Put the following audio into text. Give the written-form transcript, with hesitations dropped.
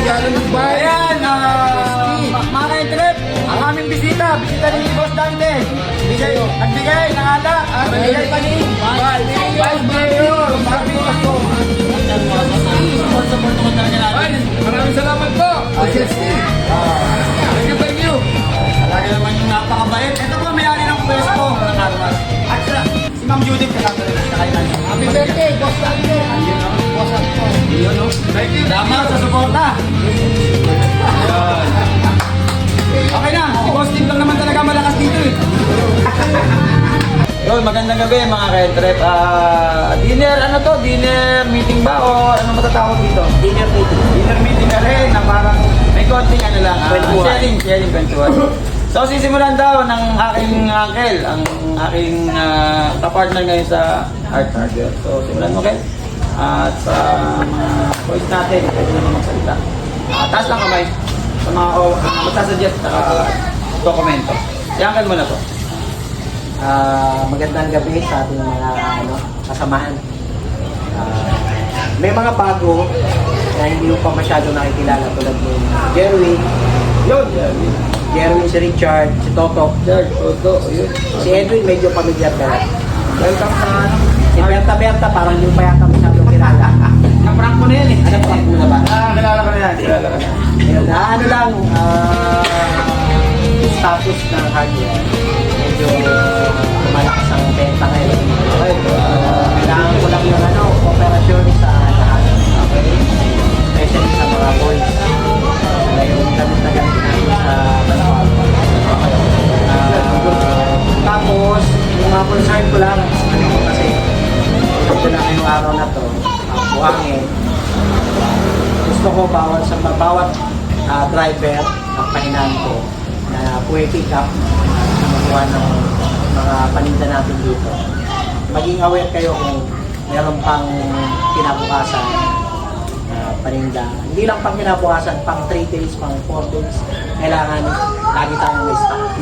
regalo ng bahay. Ayan, mga ka-trip, ang aming bisita ni Boss Dante. Nagbigay ng alak, nagbigay pa ni Mayor, sabi ko po. Ay, maraming salamat po. Thank you. Talaga naman yung napakabait. Ito po, may-ari ng pwesto ng Armas. At si Ma'am Judith, kasama rin sa kailan. Happy birthday, Boss Dante. Boss Dante. Yun, no? Thank you. Salamat sa suporta. Ayan. Okay na, si Boss Steve lang naman talaga malakas dito eh. Yun, magandang gabi mga ka-trip. Dinner, ano to? Dinner meeting ba o ano matatawag dito? Dinner meeting. Dinner meeting na rin na parang may konting ano lang. Sharing kwentuhan. So sisimulan daw ng aking uncle, ang aking kapartner ngayon sa Art Hardware. So simulan mo, Ken. At sa mga boys natin, pwede naman magsalita. Taas lang kamay sa mga magsasuggest at dokumento. I-uncle mo na po. Magandang gabi sa ating mga kasamahan. May mga bago na hindi mo pa masyado nakikilala tulad ni Jerwin. Yun, Jerwin, si Richard, si Toto. George, Toto, yun. Si Edwin medyo familiar ka na. Welcome sa Si Berta parang hindi pa yata masyadong kilala. na-prank mo na yan eh. Ano pa ang muna ba? Kilala ko na yan. Kilala ko na. Ayun, ano lang, status ng hardware. Medyo malakas ang benta ngayon. Okay, Kailangan ko lang yung operasyon sa lahat. Okay? Especially sa mga boys. Ngayon, gamit na gamit natin sa manual. Tapos, yung mga concern ko lang, kasi ito na ngayong araw na to, buhangin. Gusto ko bawat driver ng pahinaan ko na pick up na makuha ng mga paninda natin dito. Maging aware kayo kung meron pang kinabukasan paninda. Hindi lang pang kinabukasan, pang 3 days, pang 4 days. Kailangan lagi tayong may stock.